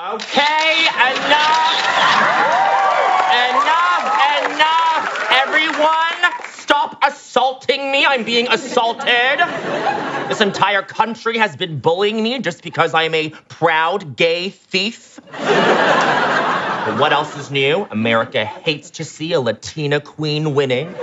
Okay, enough! Everyone, stop assaulting me. I'm being assaulted. This entire country has been bullying me just because I'm a proud gay thief. But what else is new? America hates to see a Latina queen winning.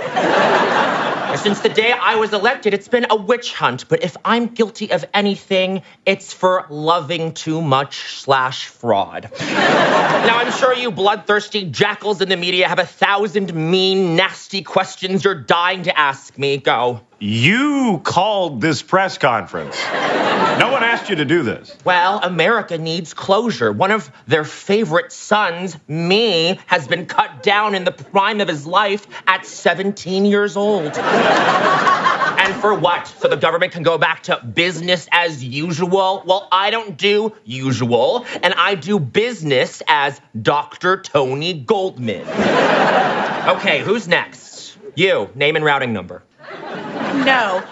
Since the day I was elected, it's been a witch hunt. But if I'm guilty of anything, it's for loving too much / fraud. Now, I'm sure you bloodthirsty jackals in the media have 1,000 mean, nasty questions you're dying to ask me. Go. You called this press conference. No one asked you to do this. Well, America needs closure. One of their favorite sons, me, has been cut down in the prime of his life at 17 years old. And for what? So the government can go back to business as usual? Well, I don't do usual, and I do business as Dr. Tony Goldman. Okay, who's next? You, name and routing number. No.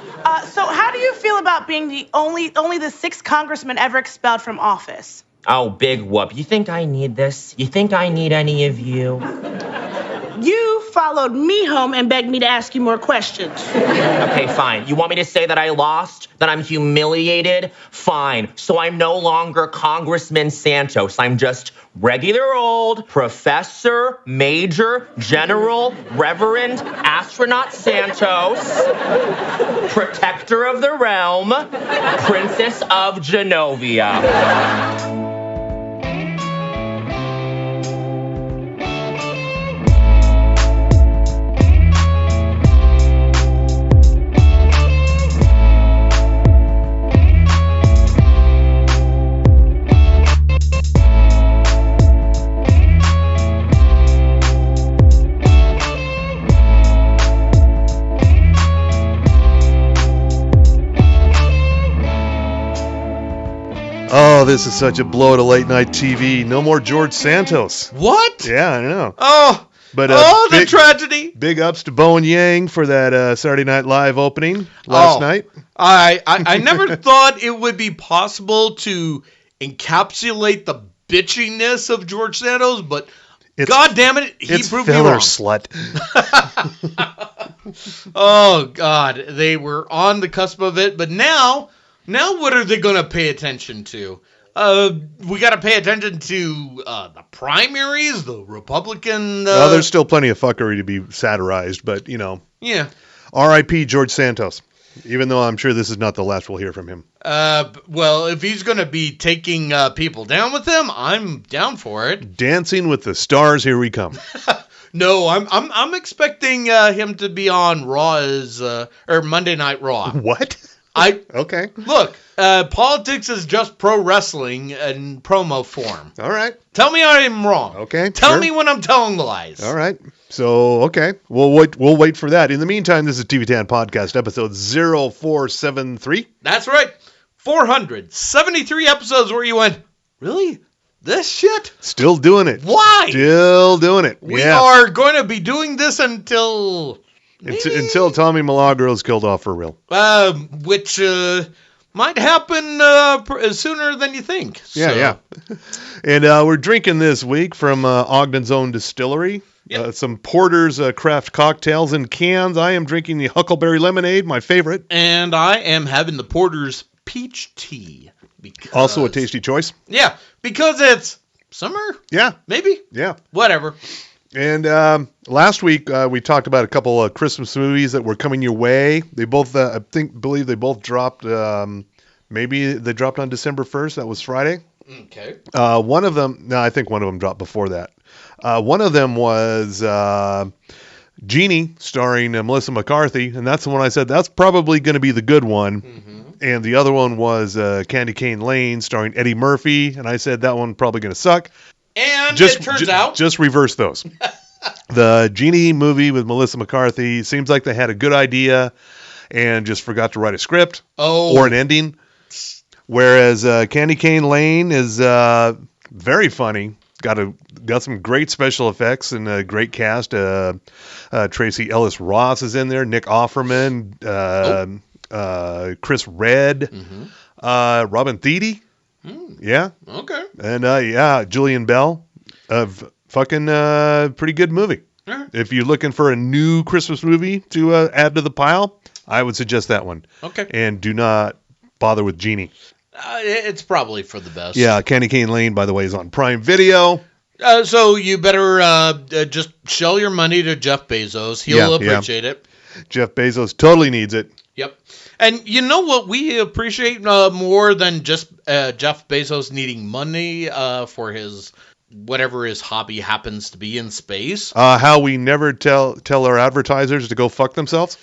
So how do you feel about being the only the 6th congressman ever expelled from office? Oh, big whoop. You think I need this? You think I need any of you? You followed me home and begged me to ask you more questions. Okay, fine. You want me to say that I lost? That I'm humiliated? Fine. So I'm no longer Congressman Santos. I'm just regular old Professor, Major, General, Reverend, Astronaut Santos, Protector of the Realm, Princess of Genovia. Oh, this is such a blow to late night TV. No more George Santos. What? Yeah, I know. Oh, but the tragedy. Big ups to Bowen Yang for that Saturday Night Live opening last night. I never thought it would be possible to encapsulate the bitchiness of George Santos, but God damn it, he proved me wrong. Slut. Oh, God, they were on the cusp of it, but now what are they going to pay attention to? We got to pay attention to the primaries, the Republican... Well, there's still plenty of fuckery to be satirized, but, you know. Yeah. R.I.P. George Santos, even though I'm sure this is not the last we'll hear from him. Well, if he's going to be taking people down with him, I'm down for it. Dancing with the stars, here we come. No, I'm expecting him to be on Raw or Monday Night Raw. What? Okay. Look, politics is just pro wrestling in promo form. All right. Tell me I'm wrong. Okay. Tell me when I'm telling lies. All right. So, okay. We'll wait for that. In the meantime, this is TV Tan Podcast, episode 0473. That's right. 473 episodes where you went, really? This shit? Still doing it. Why? Still doing it. We are going to be doing this until Tommy Milagro's killed off for real. Which might happen sooner than you think. Yeah. And we're drinking this week from Ogden's Own Distillery. Yep. Some Porter's craft cocktails in cans. I am drinking the Huckleberry Lemonade, my favorite. And I am having the Porter's Peach Tea. Also a tasty choice. Yeah, because it's summer? Yeah. Maybe? Yeah. Whatever. And last week we talked about a couple of Christmas movies that were coming your way. They both, believe they both dropped. Maybe they dropped on December 1st. That was Friday. Okay. One of them. No, I think one of them dropped before that. One of them was Genie, starring Melissa McCarthy, and that's the one I said that's probably going to be the good one. Mm-hmm. And the other one was Candy Cane Lane, starring Eddie Murphy, and I said that one probably going to suck. And it turns out... Just reverse those. The Genie movie with Melissa McCarthy seems like they had a good idea and just forgot to write a script or an ending. Whereas Candy Cane Lane is very funny. Got some great special effects and a great cast. Tracy Ellis Ross is in there. Nick Offerman. Chris Redd. Mm-hmm. Robin Thede. Yeah. Okay. And Julian Bell of fucking pretty good movie. Right. If you're looking for a new Christmas movie to add to the pile, I would suggest that one. Okay. And do not bother with Genie. It's probably for the best. Yeah, Candy Cane Lane, by the way, is on Prime Video. So you better just shell your money to Jeff Bezos. He'll appreciate it. Jeff Bezos totally needs it. Yep. And you know what we appreciate more than just Jeff Bezos needing money for his whatever his hobby happens to be in space? How we never tell our advertisers to go fuck themselves?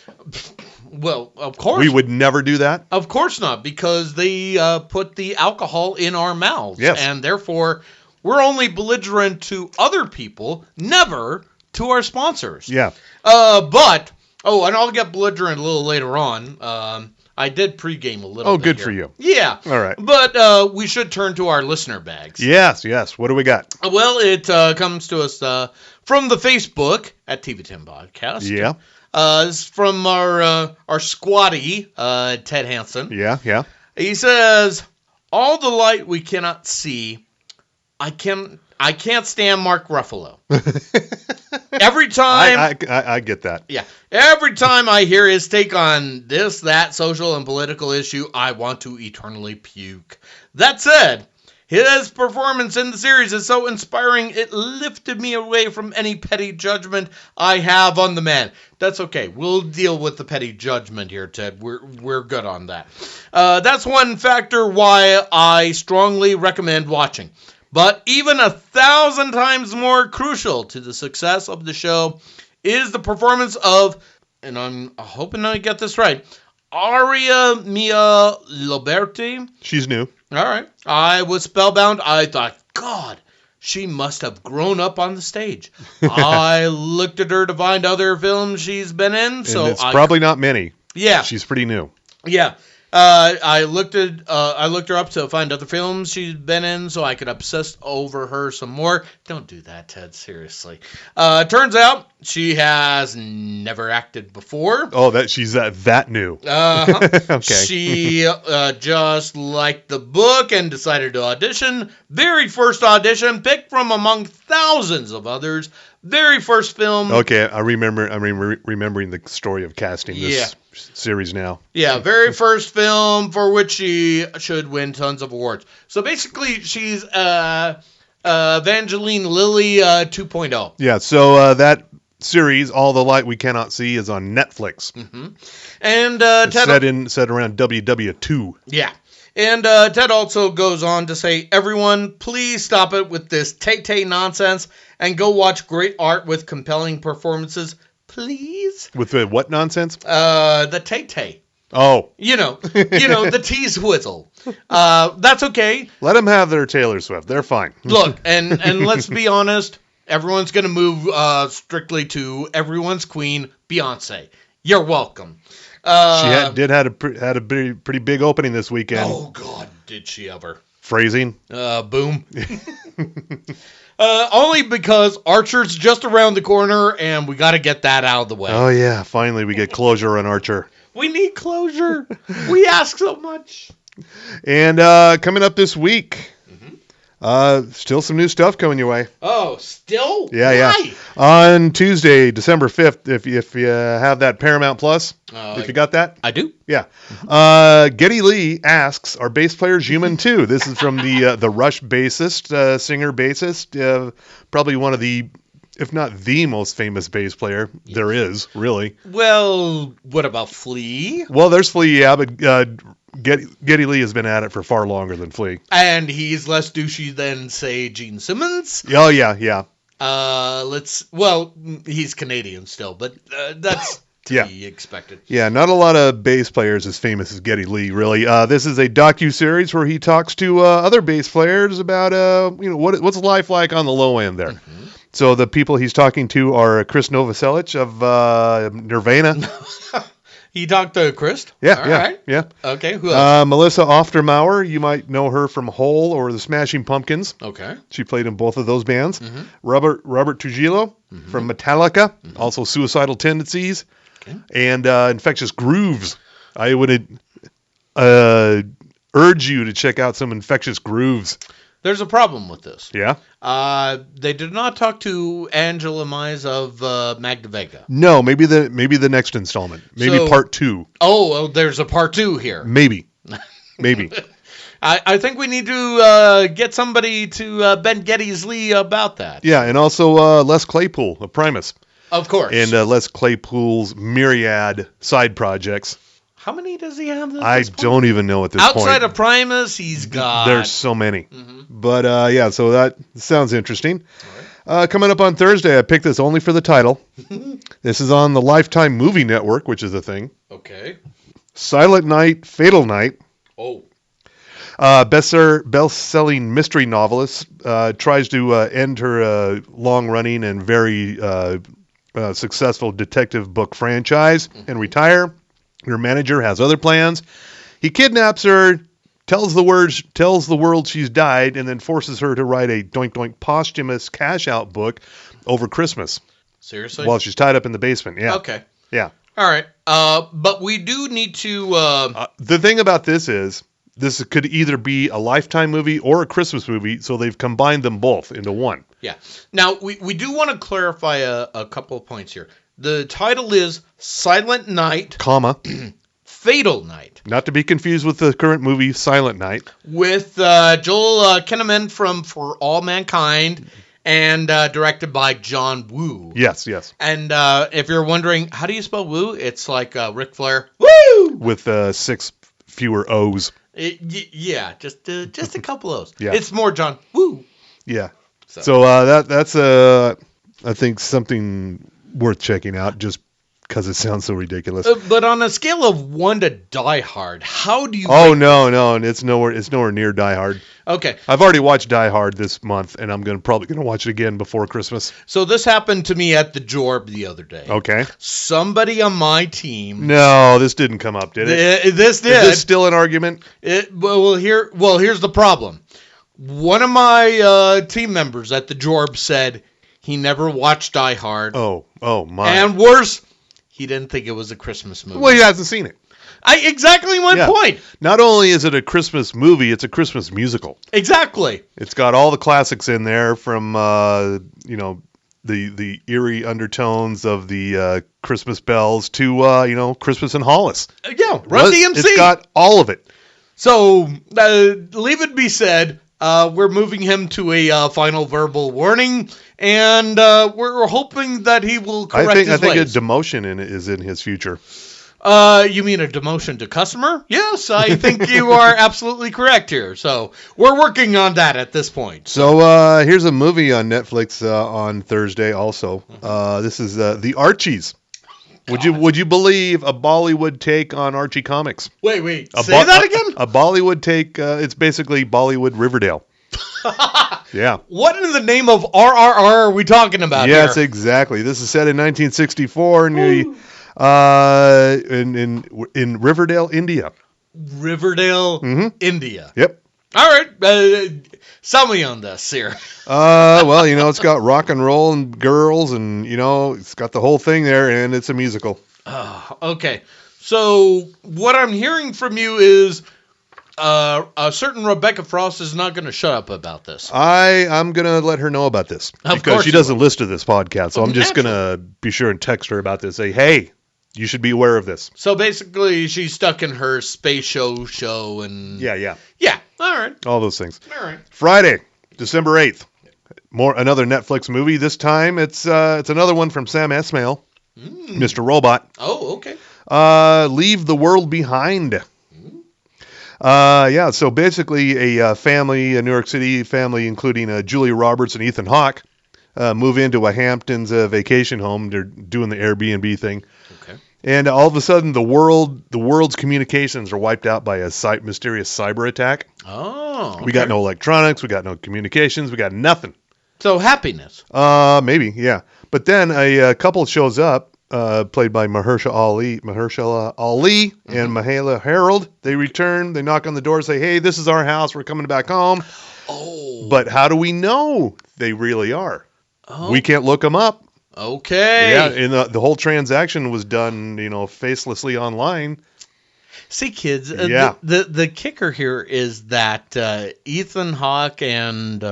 Well, of course. We would never do that. Of course not, because they put the alcohol in our mouths. Yes. And therefore, we're only belligerent to other people, never to our sponsors. Yeah. And I'll get belligerent a little later on. I did pregame a little bit good here. for you. Yeah. All right. But we should turn to our listener bags. Yes. What do we got? Well, it comes to us from the Facebook at TV10 Podcast. Yeah. It's from our squatty, Ted Hansen. Yeah. He says, all the light we cannot see, I can't stand Mark Ruffalo. Every time... I get that. Yeah. Every time I hear his take on this, that, social, and political issue, I want to eternally puke. That said, his performance in the series is so inspiring, it lifted me away from any petty judgment I have on the man. That's okay. We'll deal with the petty judgment here, Ted. We're good on that. That's one factor why I strongly recommend watching. But even 1,000 times more crucial to the success of the show is the performance of, and I'm hoping I get this right, Aria Mia Liberti. She's new. All right. I was spellbound. I thought, God, she must have grown up on the stage. I looked at her to find other films she's been in. And it's probably not many. Yeah. She's pretty new. Yeah. I looked her up to find other films she's been in so I could obsess over her some more. Don't do that, Ted. Seriously. Turns out she has never acted before. Oh, she's that new. Okay. She just liked the book and decided to audition. Very first audition, picked from among thousands of others. Very first film. Okay, I'm remembering the story of casting this series now. Yeah, very first film for which she should win tons of awards. So basically, she's Evangeline Lilly 2.0. Yeah, so that series, All the Light We Cannot See, is on Netflix. Mm-hmm. And it's set around WW2. Yeah. And Ted also goes on to say, everyone, please stop it with this Tay Tay nonsense and go watch great art with compelling performances, please. With the what nonsense? The Tay Tay. Oh. You know, the tease whistle. That's okay. Let them have their Taylor Swift. They're fine. Look, and let's be honest, everyone's going to move strictly to everyone's queen, Beyonce. You're welcome. She had a pretty big opening this weekend. Oh, God, did she ever. Phrasing. Boom. Only because Archer's just around the corner, and we got to get that out of the way. Oh, yeah. Finally, we get closure on Archer. We need closure. We ask so much. And coming up this week, still some new stuff coming your way. Oh, still? Yeah. On Tuesday, December 5th, if you have that Paramount Plus, if you got that. I do. Yeah. Geddy Lee asks, are bass players human too? This is from the Rush bassist, singer-bassist, probably one of the, if not the most famous bass player there is, really. Well, what about Flea? Well, there's Flea, yeah, but Geddy Lee has been at it for far longer than Flea. And he's less douchey than, say, Gene Simmons. Oh, yeah. He's Canadian still, but that's to be expected. Yeah, not a lot of bass players as famous as Geddy Lee, really. This is a docu-series where he talks to other bass players about, what's life like on the low end there. Mm-hmm. So the people he's talking to are Chris Novoselic of Nirvana. He talked to Chris? Yeah. Okay, who else? Melissa Oftermauer, you might know her from Hole or the Smashing Pumpkins. Okay. She played in both of those bands. Mm-hmm. Robert Trujillo from Metallica, also Suicidal Tendencies, and Infectious Grooves. I would urge you to check out some Infectious Grooves. There's a problem with this. Yeah? They did not talk to Angela Mize of Magda Vega. No, maybe the next installment. Maybe So- part 2. Oh, there's a part 2 here. Maybe. Maybe. I think we need to get somebody to Ben Gettys-Lee about that. Yeah, and also Les Claypool of Primus. Of course. And Les Claypool's myriad side projects. How many does he have? I don't even know at this point. Outside of Primus, he's got... There's so many. Mhm. But yeah, so that sounds interesting. Coming up on Thursday, I picked this only for the title. This is on the Lifetime Movie Network, which is a thing. Okay. Silent Night, Fatal Night. Oh. Best-selling mystery novelist tries to end her long-running and very successful detective book franchise and retire. Her manager has other plans. He kidnaps her, tells the world she's died, and then forces her to write a doink-doink posthumous cash-out book over Christmas Seriously? while she's tied up in the basement. Yeah. Okay. Yeah. All right. But we do need to... The thing about this is, this could either be a Lifetime movie or a Christmas movie, so they've combined them both into one. Yeah. Now, we do want to clarify a couple of points here. The title is Silent Night, Comma, Fatal Night, not to be confused with the current movie Silent Night. with Joel Kinnaman from For All Mankind and directed by John Woo. Yes, yes. And if you're wondering, how do you spell Woo? It's like Ric Flair. Woo! With 6 fewer O's. Yeah, just a couple of those. Yeah. It's more John Woo. Yeah. So- So that's I think something worth checking out just because it sounds so ridiculous. But on a scale of 1 to Die Hard, how do you... Oh no, it's nowhere near Die Hard. Okay, I've already watched Die Hard this month, and I'm probably gonna watch it again before Christmas. so this happened to me at the Jorb the other day. Okay. Somebody on my team... No, this didn't come up, did it? This did. Is this still an argument? Here's the problem. One of my team members at the Jorb said he never watched Die Hard. Oh my. And worse, he didn't think it was a Christmas movie. Well, he hasn't seen it. Exactly my Yeah. point. Not only is it a Christmas movie, it's a Christmas musical. Exactly. It's got all the classics in there from the eerie undertones of the Christmas bells to Christmas in Hollis. Yeah, Run DMC. It's got all of it. So, leave it be said, we're moving him to a final verbal warning, and we're hoping that he will correct I think a ways. demotion is in his future. You mean a demotion to customer? Yes, I think you are absolutely correct here. So, we're working on that at this point. So here's a movie on Netflix on Thursday also. This is The Archies. Would you believe a Bollywood take on Archie comics? Wait. Say that again? A Bollywood take. It's basically Bollywood Riverdale. Yeah. What in the name of RRR are we talking about Yes, here? exactly. This is set in 1964 in Riverdale, India. Riverdale, Mhm. India. Yep. All right. Sell me on this here. Well, it's got rock and roll and girls, and it's got the whole thing there, and it's a musical. Okay. So what I'm hearing from you is a certain Rebecca Frost is not going to shut up about this. I'm gonna let her know about this Of because course she you doesn't listen to this podcast, so I'm just Naturally. gonna be sure and text her about this. Say, hey, you should be aware of this. So basically, she's stuck in her space show and... Yeah. Yeah. All right. All those things. All right. Friday, December 8th. Another Netflix movie. This time it's another one from Sam Esmail, Mr. Robot. Oh, okay. Leave the World Behind. So basically a family, a New York City family, including Julia Roberts and Ethan Hawke, move into a Hamptons vacation home. They're doing the Airbnb thing. Okay. And all of a sudden, the world's communications are wiped out by a mysterious cyber attack. Oh. We got no electronics, we got no communications, we got nothing. So happiness. Maybe, yeah. But then a couple shows up, played by Mahershala Ali and Mahala Harold. They return, they knock on the door, say, hey, this is our house, we're coming back home. Oh. But how do we know they really are? Oh. We can't look them up. Okay. Yeah, and the whole transaction was done, facelessly online. See, kids, Yeah. the kicker here is that Ethan Hawke and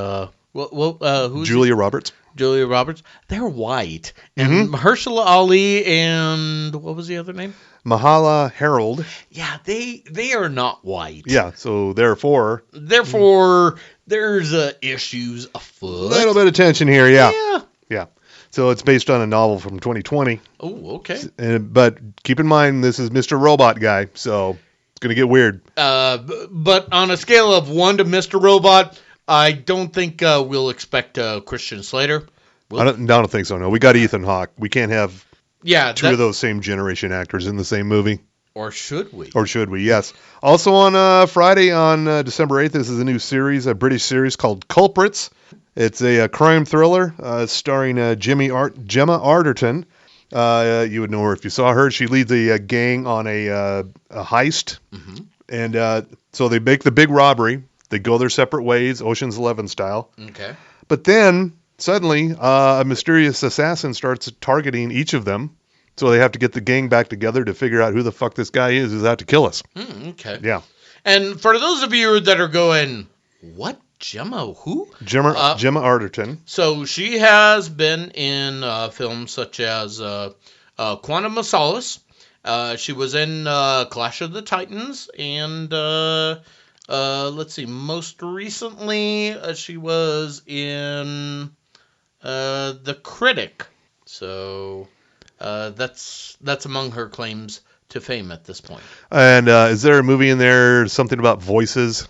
who's Julia Roberts. Julia Roberts, they're white. And Mahershala Ali and what was the other name? Mahala Harold. Yeah, they are not white. Yeah, so therefore, there's issues a afoot. little bit of tension here, yeah. Yeah. Yeah. So it's based on a novel from 2020. Oh, okay. But keep in mind, this is Mr. Robot Guy, so it's going to get weird. But on a scale of 1 to Mr. Robot, I don't think we'll expect Christian Slater. I don't think so, no. We got Ethan Hawke. We can't have two of those same generation actors in the same movie. Or should we? Or should we, yes. Also on Friday, on December 8th, this is a new series, a British series called Culprits. It's a crime thriller starring Gemma Arterton. You would know her if you saw her. She leads a gang on a heist. Mm-hmm. And so they make the big robbery. They go their separate ways, Ocean's 11 style. Okay. But then, suddenly, a mysterious assassin starts targeting each of them. So they have to get the gang back together to figure out who the fuck this guy is who's out to kill us. Okay. Yeah. And for those of you that are going, what? Gemma who? Gemma Arterton. So she has been in films such as Quantum of Solace. She was in Clash of the Titans. And let's see, most recently she was in The Critic. So that's among her claims to fame at this point. And is there a movie in there, something about voices?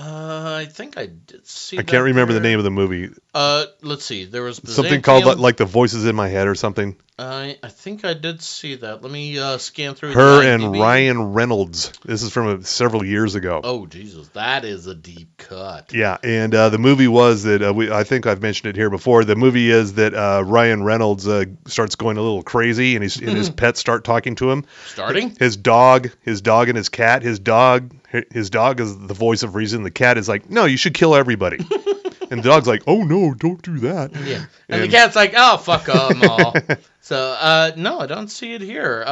I think I did see I can't remember the name of the movie. Let's see. There was something called like The Voices in My Head or something. I think I did see that. Let me scan through. Her and Ryan Reynolds. This is from several years ago. Oh Jesus, that is a deep cut. Yeah, and the movie was that I think I've mentioned it here before. The movie is that Ryan Reynolds starts going a little crazy, and his pets start talking to him. Starting? His dog, and his cat. His dog is the voice of reason. The cat is like, no, you should kill everybody. And the dog's like, oh no, don't do that. Yeah. And the cat's like, oh, fuck them all. So, no, I don't see it here.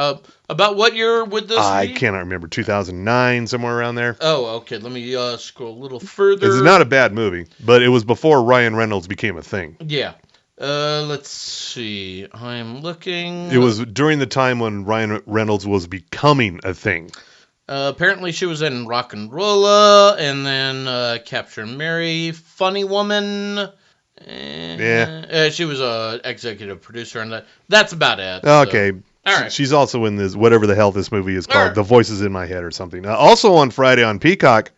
About what year would this I be? cannot remember. 2009, somewhere around there. Oh, okay. Let me scroll a little further. It's not a bad movie, but it was before Ryan Reynolds became a thing. Yeah. Let's see. I'm looking. It was during the time when Ryan Reynolds was becoming a thing. Apparently she was in Rock and Rolla, and then Capture Mary, Funny Woman. Yeah. She was a executive producer on that. That's about it. Okay. So. All right. She's also in this, whatever the hell this movie is called, right. The Voices in My Head or something. Also on Friday on Peacock,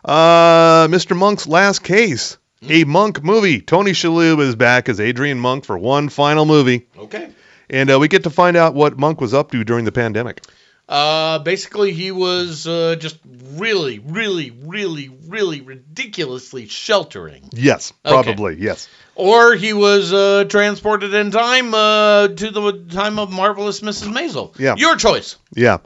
Mr. Monk's Last Case, a Monk movie. Tony Shalhoub is back as Adrian Monk for one final movie. Okay. And we get to find out what Monk was up to during the pandemic. Basically, he was just really, really, really, really ridiculously sheltering. Yes, probably, yes. Or he was transported in time to the time of Marvelous Mrs. Maisel. Yeah. Your choice. Yeah.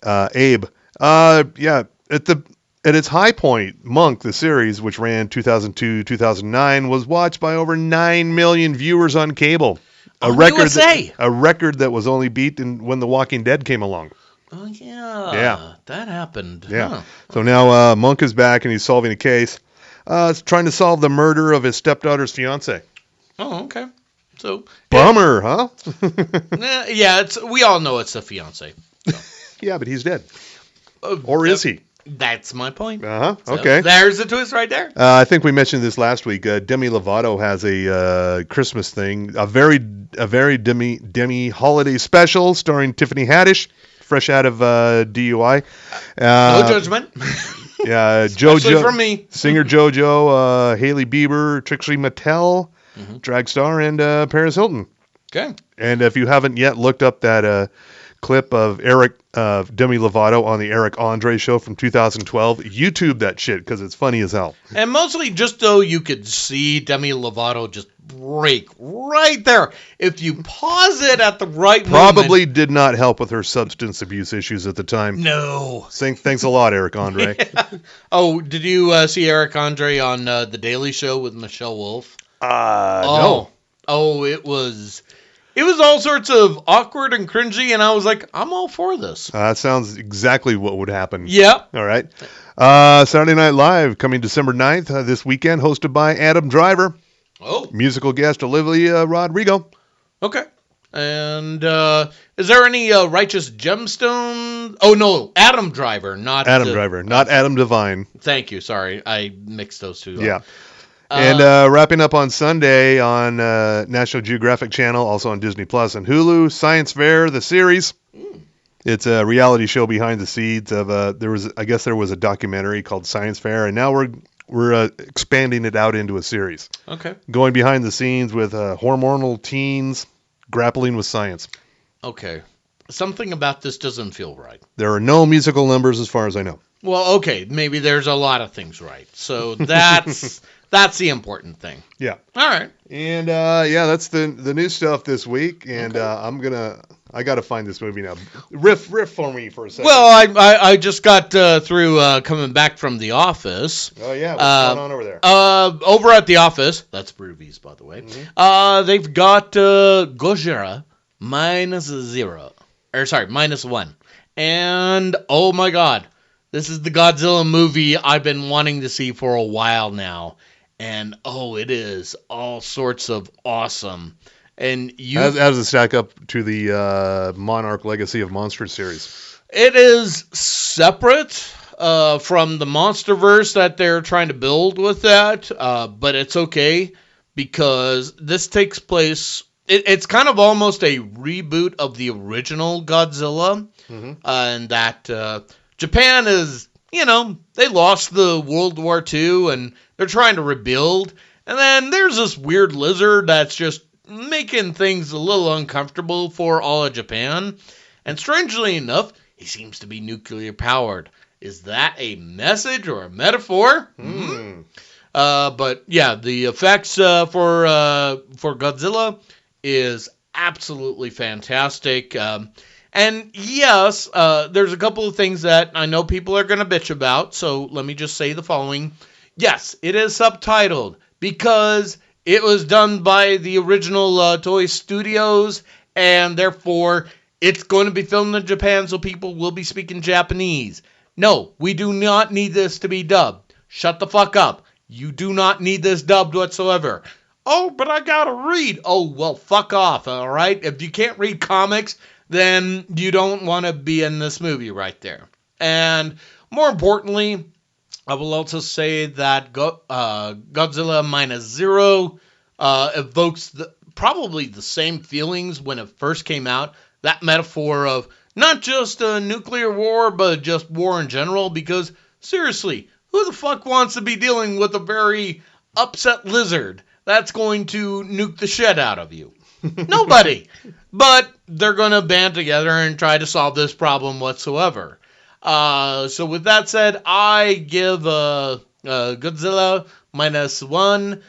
Abe. Yeah. At its high point, Monk, the series, which ran 2002-2009, was watched by over 9 million viewers on cable. A record that was only beaten when The Walking Dead came along. Oh, yeah. Yeah. That happened. Yeah. Huh. So now Monk is back and he's solving a case. It's trying to solve the murder of his stepdaughter's fiance. Oh, okay. So Bummer, huh? Yeah, we all know it's a fiance. So. Yeah, but he's dead. Or is he? That's my point. Uh-huh. Okay. So there's the twist right there. I think we mentioned this last week. Demi Lovato has a Christmas thing, a very Demi holiday special starring Tiffany Haddish, fresh out of DUI. No judgment. Yeah, Especially JoJo from me. Singer JoJo, Haley Bieber, Trixie Mattel, drag star, and Paris Hilton. Okay. And if you haven't yet looked up that clip of Demi Lovato on the Eric Andre show from 2012, YouTube that shit because it's funny as hell. And mostly just so you could see Demi Lovato just break right there. If you pause it at the right Probably did not help with her substance abuse issues at the time. No. Thanks a lot, Eric Andre. Yeah. Oh, did you see Eric Andre on The Daily Show with Michelle Wolf? No. Oh, it was it was all sorts of awkward and cringy, and I was like, I'm all for this. That sounds exactly what would happen. Yeah. All right. Saturday Night Live coming December 9th this weekend, hosted by Adam Driver. Oh. Musical guest Olivia Rodrigo. Okay. And is there any Righteous Gemstone? Oh, no, Adam Driver, not Adam Driver, not Adam Devine. Thank you. Sorry, I mixed those two up. Yeah. And wrapping up on Sunday on National Geographic Channel, also on Disney Plus and Hulu, Science Fair, the series. It's a reality show behind the scenes of there was a documentary called Science Fair, and now we're expanding it out into a series. Okay. Going behind the scenes with hormonal teens grappling with science. Okay. Something about this doesn't feel right. There are no musical numbers as far as I know. Well, okay, maybe there's a lot of things right. So that's the important thing. Yeah. All right. And that's the new stuff this week. And I got to find this movie now. Riff for me for a second. Well, I just got through coming back from the office. Oh yeah, what's going on over there? Over at the office, that's Broovies, by the way. Mm-hmm. They've got Gojira -1, and oh my God, this is the Godzilla movie I've been wanting to see for a while now, and it is all sorts of awesome. And how does it stack up to the Monarch Legacy of Monsters series? It is separate from the MonsterVerse that they're trying to build with that, but it's okay because this takes place. It's kind of almost a reboot of the original Godzilla, and that Japan is, they lost the World War II and they're trying to rebuild, and then there's this weird lizard that's just making things a little uncomfortable for all of Japan. And strangely enough, he seems to be nuclear powered. Is that a message or a metaphor? But yeah, the effects for Godzilla is absolutely fantastic. And yes, there's a couple of things that I know people are going to bitch about. So let me just say the following. Yes, it is subtitled because it was done by the original Toei Studios, and therefore it's going to be filmed in Japan, so people will be speaking Japanese. No, we do not need this to be dubbed. Shut the fuck up. You do not need this dubbed whatsoever. Oh, but I gotta read. Oh, well, fuck off, all right? If you can't read comics, then you don't want to be in this movie right there. And more importantly, I will also say that Godzilla -0 evokes probably the same feelings when it first came out. That metaphor of not just a nuclear war, but just war in general. Because, seriously, who the fuck wants to be dealing with a very upset lizard that's going to nuke the shit out of you? Nobody. But they're going to band together and try to solve this problem whatsoever. So with that said, I give Godzilla -1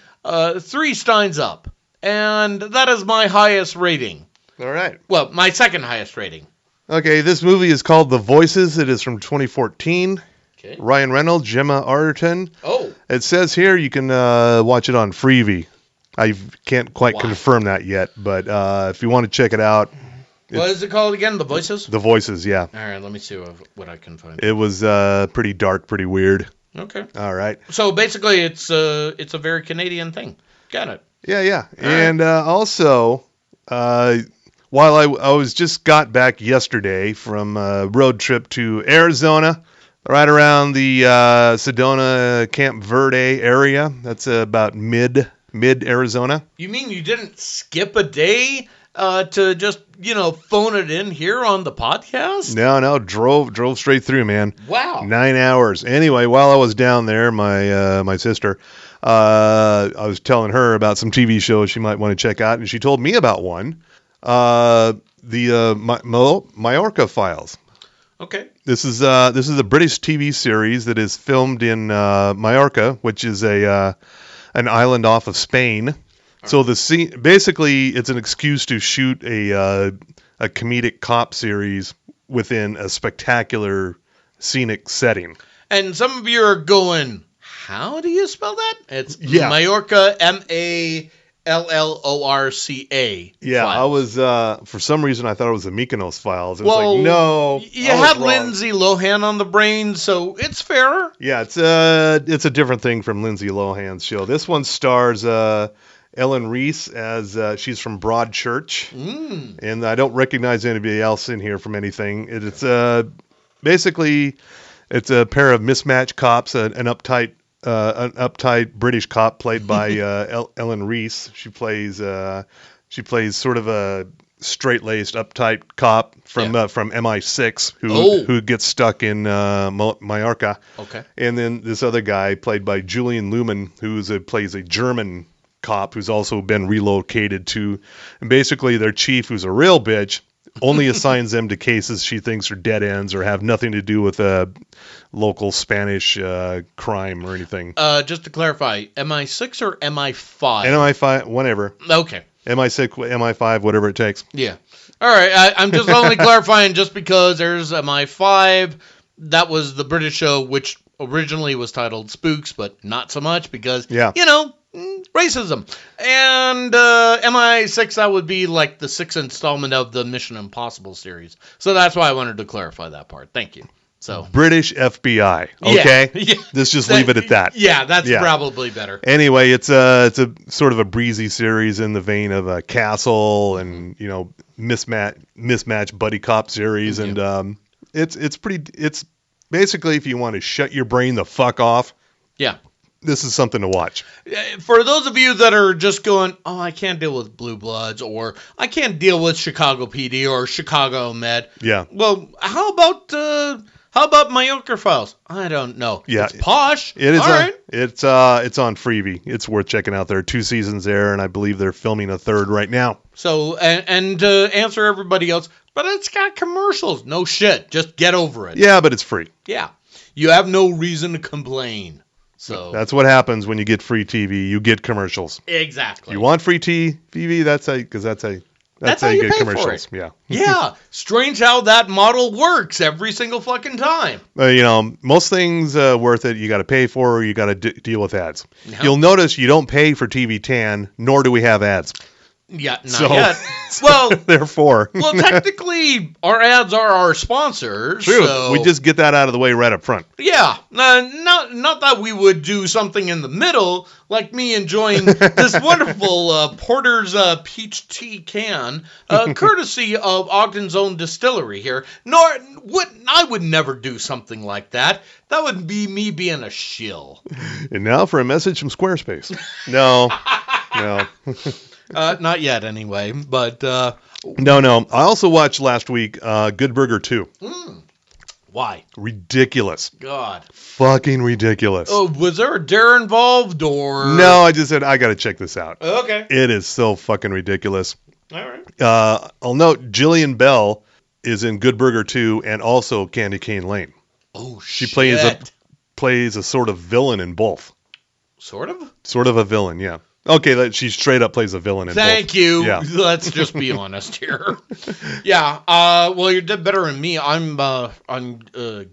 3 steins up. And that is my highest rating. All right. Well, my second highest rating. Okay, this movie is called The Voices. It is from 2014. Okay. Ryan Reynolds, Gemma Arterton. Oh. It says here you can watch it on Freevee. I can't quite confirm that yet, but if you want to check it out. What is it called again? The Voices? The Voices, yeah. All right, let me see what I can find. It was pretty dark, pretty weird. Okay. All right. So basically, it's a very Canadian thing. Got it. Yeah. And also, while I was just got back yesterday from a road trip to Arizona, right around the Sedona, Camp Verde area. That's about mid Arizona. You mean you didn't skip a day to just, phone it in here on the podcast? No, drove straight through, man. Wow. 9 hours. Anyway, while I was down there, my sister, I was telling her about some TV shows she might want to check out, and she told me about one, the Majorca Files. Okay. This is a British TV series that is filmed in Majorca, which is an island off of Spain. So the scene, basically, it's an excuse to shoot a comedic cop series within a spectacular scenic setting. And some of you are going, how do you spell that? It's Yeah. Majorca, Majorca. LLORCA. Yeah, Files. I was, for some reason, I thought it was the Mykonos Files. It was Well, like, no. You I was had wrong. Lindsay Lohan on the brain, so it's fair. Yeah, it's a different thing from Lindsay Lohan's show. This one stars Ellen Reese as she's from Broadchurch, and I don't recognize anybody else in here from anything. It's basically it's a pair of mismatched cops, an uptight British cop played by Ellen Reese. She plays sort of a straight-laced, uptight cop from MI6 who gets stuck in Mallorca. Okay. And then this other guy played by Julian Lumen, plays a German cop who's also been relocated to, and basically their chief, who's a real bitch, only assigns them to cases she thinks are dead ends or have nothing to do with a local Spanish crime or anything. Just to clarify, MI6 or MI5? MI5, whatever. Okay. MI6, MI5, whatever it takes. Yeah. All right. I'm just only clarifying just because there's MI5. That was the British show, which originally was titled Spooks, but not so much because, racism. And MI6, that would be like the 6th installment of the Mission Impossible series. So that's why I wanted to clarify that part. Thank you. So British FBI. Okay. Yeah. Let's just leave it at that. Yeah, that's probably better. Anyway, it's a sort of a breezy series in the vein of Castle and mismatched buddy cop series, and it's basically if you want to shut your brain the fuck off. Yeah. This is something to watch. For those of you that are just going, oh, I can't deal with Blue Bloods, or I can't deal with Chicago PD or Chicago Med. Yeah. Well, how about Mallorca Files? I don't know. Yeah. It's posh. It is. All right. It's on Freevee. It's worth checking out. There are 2 seasons there, and I believe they're filming a 3rd right now. So, and to answer everybody else, but it's got commercials. No shit. Just get over it. Yeah, but it's free. Yeah. You have no reason to complain. So that's what happens when you get free TV. You get commercials. Exactly. You want free TV? That's how you get commercials. Yeah. Yeah. Strange how that model works every single fucking time. Most things worth it. You got to pay for, or you got to deal with ads. No. You'll notice you don't pay for TV Tan, nor do we have ads. Yeah, not yet. Well, therefore. Well, technically, our ads are our sponsors. True. So, we just get that out of the way right up front. Yeah. Not that we would do something in the middle, like me enjoying this wonderful Porter's peach tea can, courtesy of Ogden's own distillery here. I would never do something like that. That would be me being a shill. And now for a message from Squarespace. No. Not yet, anyway. But no. I also watched last week Good Burger 2. Why? Ridiculous. God. Fucking ridiculous. Oh, was there a dare involved, or? No, I just said I got to check this out. Okay. It is so fucking ridiculous. All right. I'll note Jillian Bell is in Good Burger 2 and also Candy Cane Lane. Oh, she shit. plays a sort of villain in both. Sort of? Sort of a villain, yeah. Okay, she straight up plays a villain in both. Thank you. Yeah. Let's just be honest here. Yeah. Well, you did better than me. I'm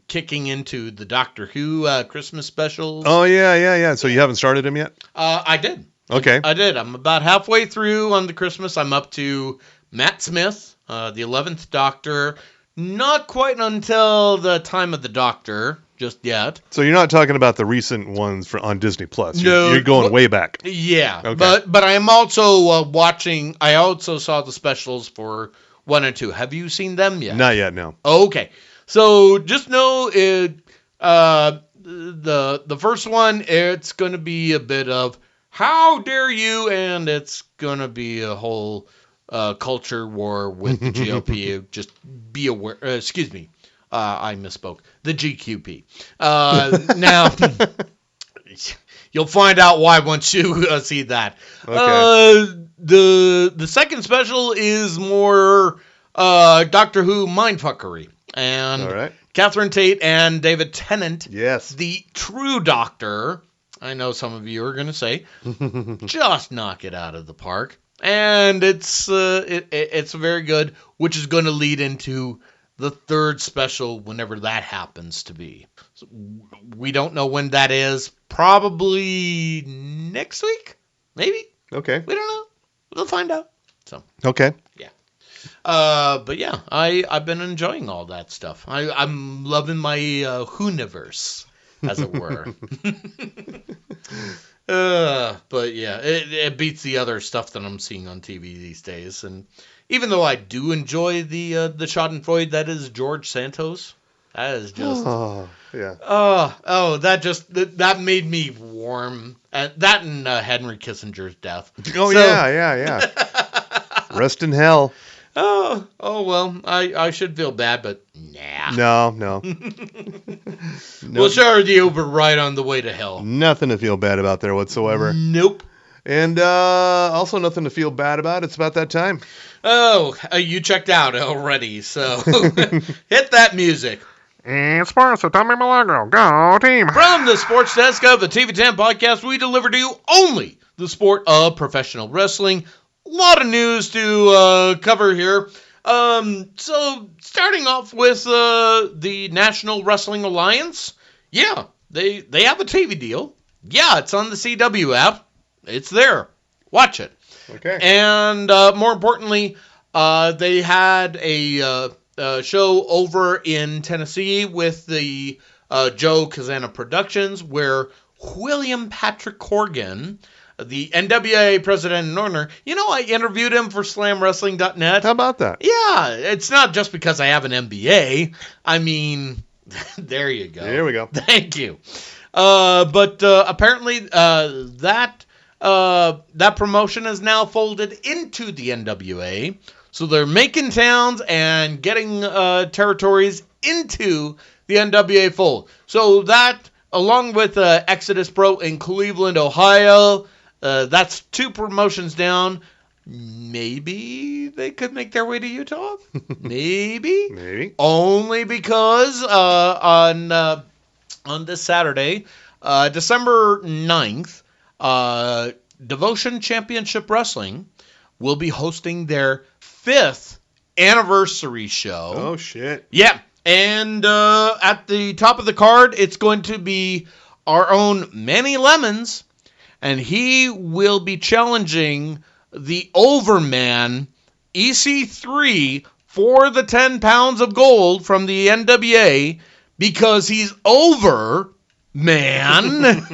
kicking into the Doctor Who Christmas specials. Oh yeah. So you haven't started them yet? I did. Okay. I did. I'm about halfway through on the Christmas. I'm up to Matt Smith, the 11th Doctor. Not quite until the time of the Doctor. Just yet. So you're not talking about the recent ones on Disney Plus. No, you're going way back. Yeah, okay. But I am also watching. I also saw the specials for 1 and 2. Have you seen them yet? Not yet, no. Okay, so just know it. The first one, it's going to be a bit of how dare you, and it's going to be a whole culture war with the GOP. Just be aware. Excuse me. I misspoke. The GQP. Now, you'll find out why once you see that. Okay. The second special is more Doctor Who mindfuckery. And all right. Catherine Tate and David Tennant, yes, the true Doctor, I know some of you are going to say, just knock it out of the park. And it's very good, which is going to lead into the third special, whenever that happens to be. So we don't know when that is. Probably next week? Maybe? Okay. We don't know. We'll find out. So. Okay. Yeah. But yeah, I've been enjoying all that stuff. I'm loving my Hooniverse, as it were. But yeah, it beats the other stuff that I'm seeing on TV these days. And even though I do enjoy the Schadenfreude that is George Santos, that is just that made me warm. That and Henry Kissinger's death. Oh so, yeah. Rest in hell. Oh well, I should feel bad, but nah. No. We'll show the Uber ride on the way to hell. Nothing to feel bad about there whatsoever. Nope. And also nothing to feel bad about. It's about that time. Oh, you checked out already, so hit that music. And sports with Tommy Milagro. Go team. From the sports desk of the TV10 podcast, we deliver to you only the sport of professional wrestling. A lot of news to cover here. So starting off with the National Wrestling Alliance. Yeah, they have a TV deal. Yeah, it's on the CW app. It's there. Watch it. Okay. And more importantly, they had a show over in Tennessee with the Joe Kazana Productions, where William Patrick Corgan, the NWA president and owner, I interviewed him for SlamWrestling.net. How about that? Yeah, it's not just because I have an MBA. I mean, there you go. There we go. Thank you. But apparently that promotion is now folded into the NWA. So they're making towns and getting territories into the NWA fold. So that, along with Exodus Pro in Cleveland, Ohio, that's 2 promotions down. Maybe they could make their way to Utah. Maybe. Maybe. Only because on this Saturday, December 9th, Devotion Championship Wrestling will be hosting their 5th anniversary show. Oh, shit. Yeah. And at the top of the card, it's going to be our own Manny Lemons, and he will be challenging the Overman EC3 for the 10 pounds of gold from the NWA because he's over, man.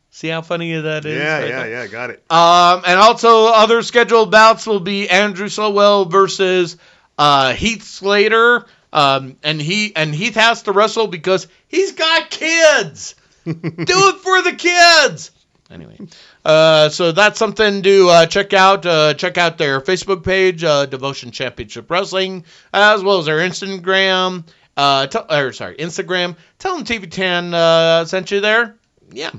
See how funny that is? Yeah, got it. And also other scheduled bouts will be Andrew Slowell versus Heath Slater. And Heath has to wrestle because he's got kids. Do it for the kids. Anyway, so that's something to check out. Check out their Facebook page, Devotion Championship Wrestling, as well as their Instagram. Instagram. Tell them TV10 sent you there. Yeah.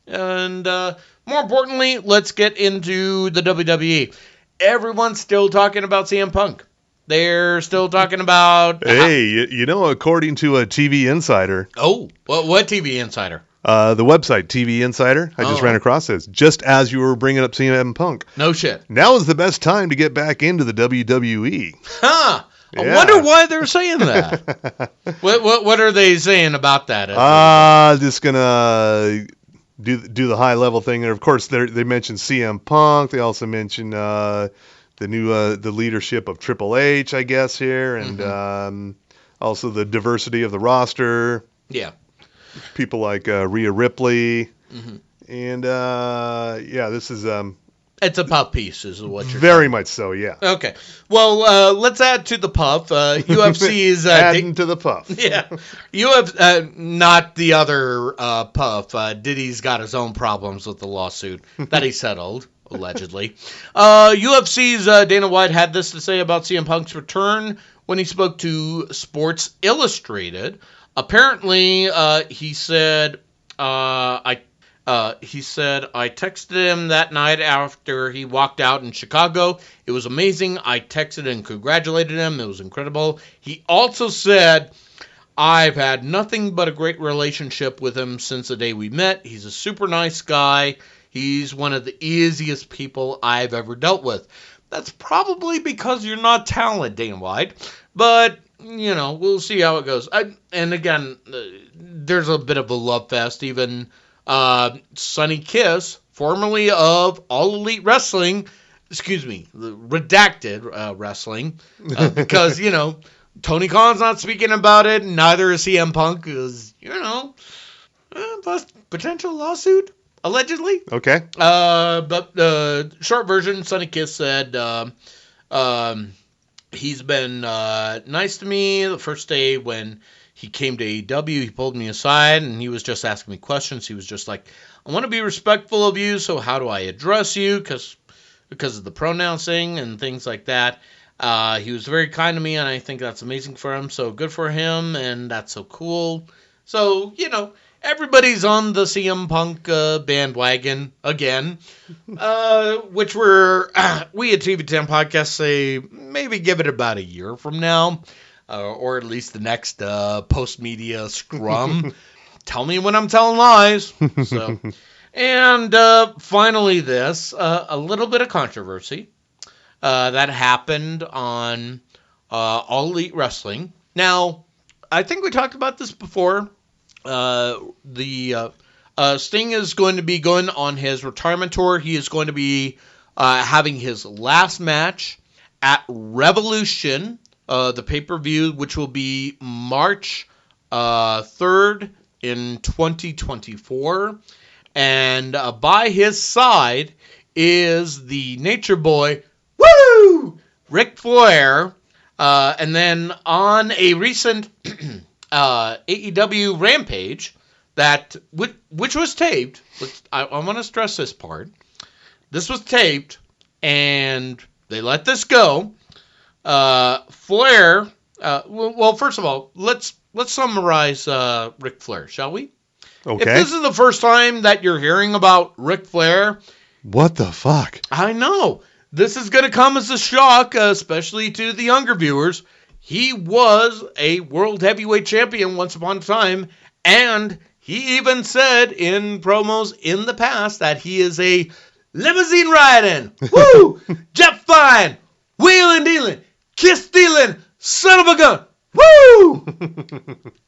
And more importantly, let's get into the WWE. Everyone's still talking about CM Punk. They're still talking about... Hey, according to a TV Insider... Oh, what TV Insider? The website, TV Insider, I just ran across this, just as you were bringing up CM Punk. No shit. Now is the best time to get back into the WWE. Huh. Yeah. I wonder why they're saying that. What are they saying about that? Just going to... Do the high level thing, and of course they mentioned CM Punk. They also mentioned the leadership of Triple H, I guess here, and also the diversity of the roster. Yeah, people like Rhea Ripley, and this is it's a puff piece, is what you're very saying. much so. Yeah. Okay. Well, let's add to the puff. UFC's adding to the puff. Yeah. Not the other puff. Diddy's got his own problems with the lawsuit that he settled, allegedly. UFC's Dana White had this to say about CM Punk's return when he spoke to Sports Illustrated. Apparently, he said, I texted him that night after he walked out in Chicago. It was amazing. I texted and congratulated him. It was incredible. He also said, I've had nothing but a great relationship with him since the day we met. He's a super nice guy. He's one of the easiest people I've ever dealt with. That's probably because you're not talented, Dana White. But, we'll see how it goes. And again, there's a bit of a love fest. Even Sonny Kiss formerly of All Elite Wrestling, the Redacted Wrestling, because, Tony Khan's not speaking about it, and neither is CM Punk, because, potential lawsuit, allegedly. Okay. But the short version, Sonny Kiss said he's been nice to me. The first day when he came to AEW, he pulled me aside, and he was just asking me questions. He was just like, I want to be respectful of you, so how do I address you? Because of the pronouncing and things like that. He was very kind to me, and I think that's amazing for him. So good for him, and that's so cool. So, everybody's on the CM Punk bandwagon again, which we at TV10 Podcast say maybe give it about a year from now, or at least the next post-media scrum. Tell me when I'm telling lies. So, and finally this, a little bit of controversy that happened on All Elite Wrestling. Now, I think we talked about this before. Sting is going to be going on his retirement tour. He is going to be having his last match at Revolution, the pay-per-view, which will be March 3rd in 2024. And by his side is the Nature Boy, Ric Flair. And then on a recent AEW Rampage which was taped. I want to stress this part. This was taped, and they let this go. Flair. Well, first of all, let's summarize Ric Flair, shall we? Okay. If this is the first time that you're hearing about Ric Flair, what the fuck? I know this is going to come as a shock, especially to the younger viewers. He was a world heavyweight champion once upon a time, and he even said in promos in the past that he is a limousine riding, jet flying, wheeling dealing, kiss stealing, son of a gun,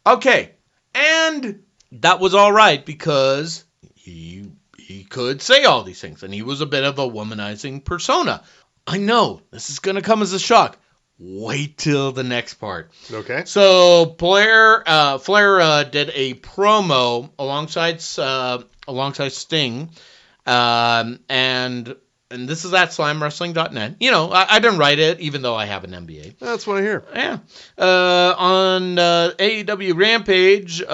Okay, and that was all right because he could say all these things, and he was a bit of a womanizing persona. I know this is going to come as a shock. Wait till the next part. Okay. So Flair did a promo alongside Sting, and this is at SlamWrestling.net. I didn't write it, even though I have an MBA. That's what I hear. Yeah. On AEW Rampage,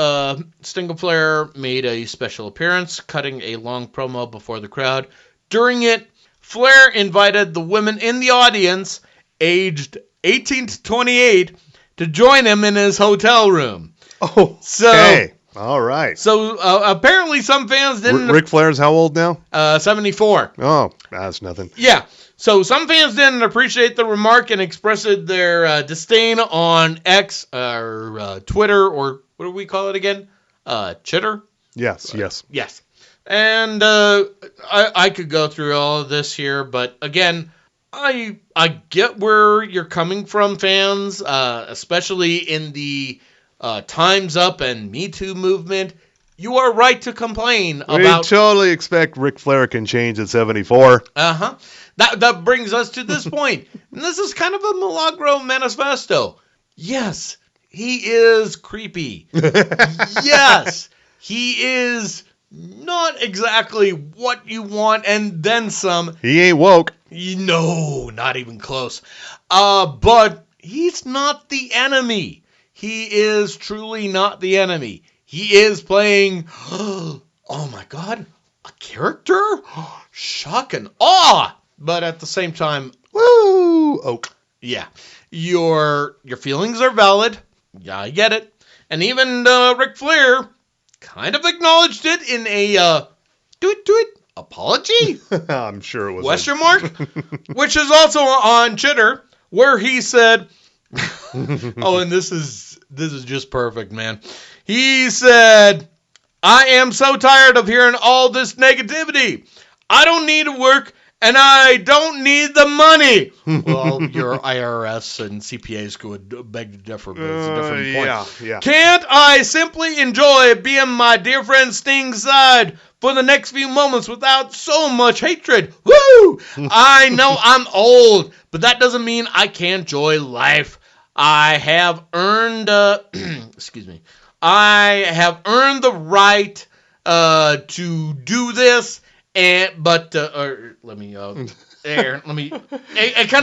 Sting and Flair made a special appearance, cutting a long promo before the crowd. During it, Flair invited the women in the audience, aged 18 to 28, to join him in his hotel room. Oh, okay. All right. So apparently some fans didn't... Ric Flair's how old now? 74. Oh, that's nothing. Yeah. So some fans didn't appreciate the remark and expressed their disdain on X or Twitter, or what do we call it again? Chitter? Yes. Yes. And I could go through all of this here, but again, I get where you're coming from, fans, especially in the Time's Up and Me Too movement. You are right to complain about... We totally expect Ric Flair can change at 74. Uh-huh. That brings us to this point. And this is kind of a Milagro manifesto. Yes, he is creepy. Yes, he is not exactly what you want, and then some. He ain't woke. No, not even close. But he's not the enemy. He is truly not the enemy. He is playing, oh my God, a character? Shock and awe. But at the same time, woo, oak. Yeah, your feelings are valid. Yeah, I get it. And even Ric Flair kind of acknowledged it in a do it apology. I'm sure it was question mark, which is also on Chitter, where he said, "Oh, and this is just perfect, man." He said, "I am so tired of hearing all this negativity. I don't need to work and I don't need the money. Well, your IRS and CPAs could beg to differ, but it's a different point. Yeah. Can't I simply enjoy being my dear friend Sting's side for the next few moments without so much hatred? Woo! I know I'm old, but that doesn't mean I can't enjoy life. I have earned, excuse me, I have earned the right to do this. It kind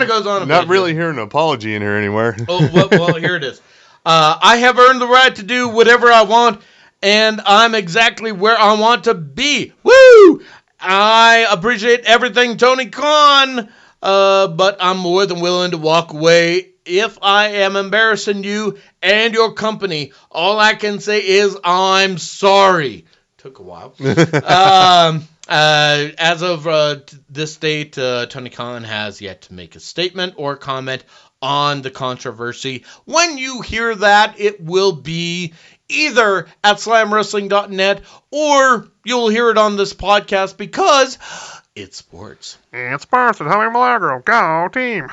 of goes on a bit. Not really hearing an apology in here anywhere. Well, here it is. I have earned the right to do whatever I want, and I'm exactly where I want to be. Woo! I appreciate everything, Tony Khan, but I'm more than willing to walk away if I am embarrassing you and your company. All I can say is I'm sorry. Took a while. As of this date, Tony Khan has yet to make a statement or comment on the controversy. When you hear that, it will be either at slamwrestling.net or you'll hear it on this podcast because it's sports. And sports with Tommy Milagro. Go team.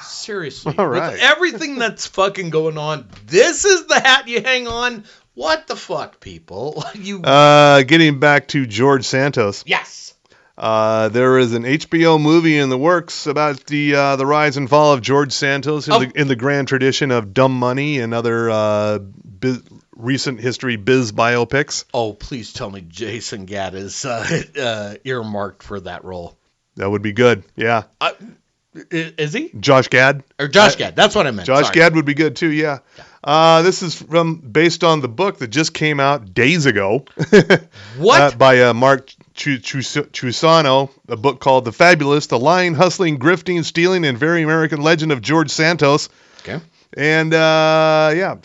Seriously. All right. With everything that's fucking going on, this is the hat you hang on. What the fuck, people? Getting back to George Santos. Yes. There is an HBO movie in the works about the rise and fall of George Santos in the grand tradition of Dumb Money and other recent history biz biopics. Oh, please tell me Jason Gadd is earmarked for that role. That would be good. Yeah. Is he? Josh Gad. Or Josh Gad. That's what I meant. Josh Sorry. Gad would be good too. Yeah. This is based on the book that just came out days ago. What? By Mark Chusano, a book called The Fabulous, The Lying, Hustling, Grifting, Stealing, and Very American Legend of George Santos. Okay. And,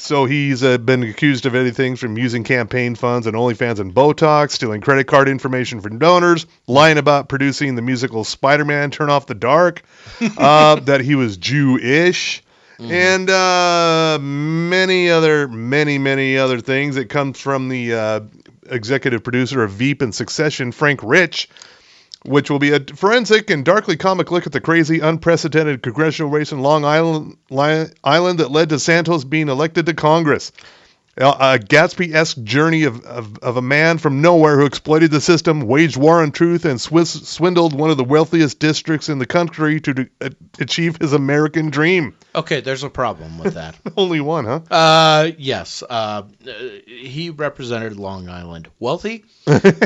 so he's been accused of anything from using campaign funds and OnlyFans and Botox, stealing credit card information from donors, lying about producing the musical Spider-Man Turn Off the Dark, that he was Jewish, and many other things that comes from the executive producer of Veep and Succession, Frank Rich, which will be a forensic and darkly comic look at the crazy, unprecedented congressional race in Long Island that led to Santos being elected to Congress. A Gatsby-esque journey of a man from nowhere who exploited the system, waged war on truth, and swindled one of the wealthiest districts in the country to achieve his American dream. Okay, there's a problem with that. Only one, huh? Yes. He represented Long Island. Wealthy?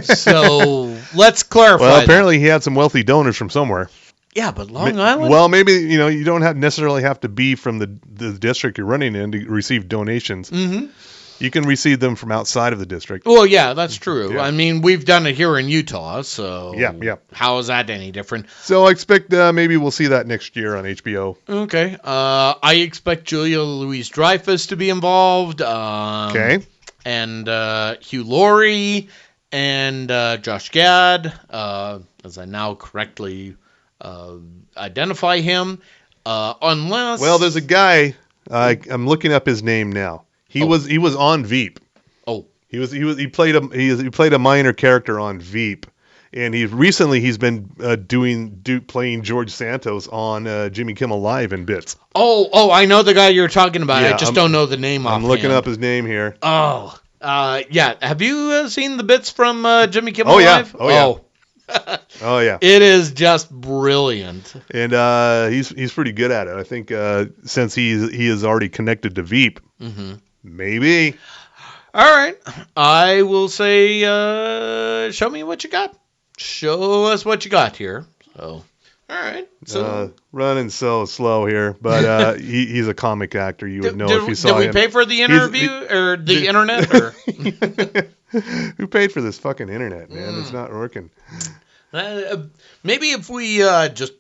So let's clarify. Well, apparently he had some wealthy donors from somewhere. Yeah, but Long Island? Well, maybe, you don't necessarily have to be from the district you're running in to receive donations. Mm-hmm. You can receive them from outside of the district. Well, yeah, that's true. Yeah. I mean, we've done it here in Utah, so yeah. How is that any different? So I expect maybe we'll see that next year on HBO. Okay. I expect Julia Louis-Dreyfus to be involved. Okay. And Hugh Laurie and Josh Gad, as I now correctly identify him. Unless... Well, there's a guy. I'm looking up his name now. He was on Veep. Oh, he played a minor character on Veep, and he's been playing George Santos on Jimmy Kimmel Live in bits. Oh, I know the guy you're talking about. Yeah, I just don't know the name offhand. I'm looking up his name here. Oh, yeah. Have you seen the bits from Jimmy Kimmel Yeah. Live? Oh yeah. Oh yeah. It is just brilliant. And he's pretty good at it. I think since he is already connected to Veep. Mm-hmm. Maybe. All right. I will say, show me what you got. Show us what you got here. So, all right. So running so slow here, but he's a comic actor. You would know if you saw him. Did we pay for the interview or the internet? Or? Who paid for this fucking internet, man? It's not working. Maybe if we just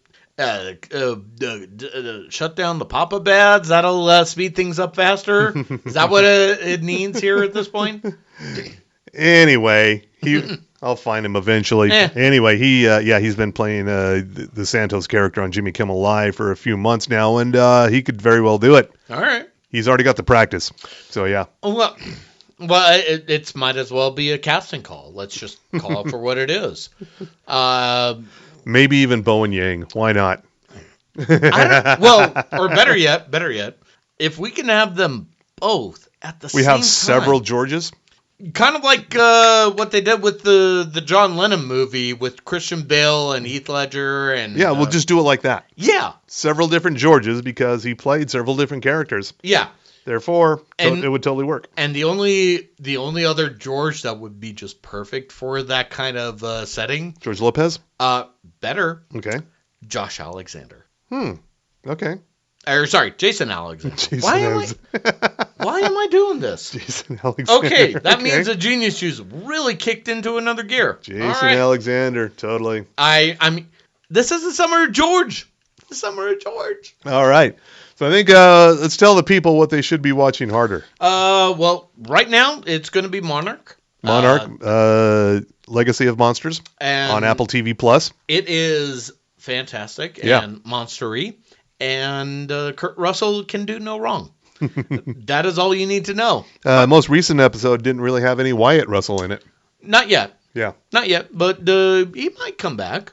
shut down the pop-up ads, that'll speed things up faster. Is that what it needs here at this point? Anyway, I'll find him eventually. Anyway, he's been playing the Santos character on Jimmy Kimmel Live for a few months now, and he could very well do it. All right. He's already got the practice, so yeah. Well, it might as well be a casting call. Let's just call it for what it is. Maybe even Bo and Yang. Why not? Or better yet, if we can have them both at the same time. We have several Georges. Kind of like what they did with the John Lennon movie with Christian Bale and Heath Ledger. And Yeah, we'll just do it like that. Yeah. Several different Georges because he played several different characters. Yeah. Therefore, it would totally work. And the only other George that would be just perfect for that kind of setting. George Lopez? Better. Okay. Josh Alexander. Okay. Or sorry, Jason Alexander. Jason Why am I doing this? Jason Alexander. Okay, that means the Genius Juice really kicked into another gear. Jason Alexander, totally. I mean, this is the summer of George. The summer of George. All right. So I think let's tell the people what they should be watching harder. Well, right now it's going to be Monarch. Legacy of Monsters on Apple TV Plus. It is fantastic and monster-y, and Kurt Russell can do no wrong. That is all you need to know. Most recent episode didn't really have any Wyatt Russell in it. Not yet. Yeah. Not yet, but he might come back.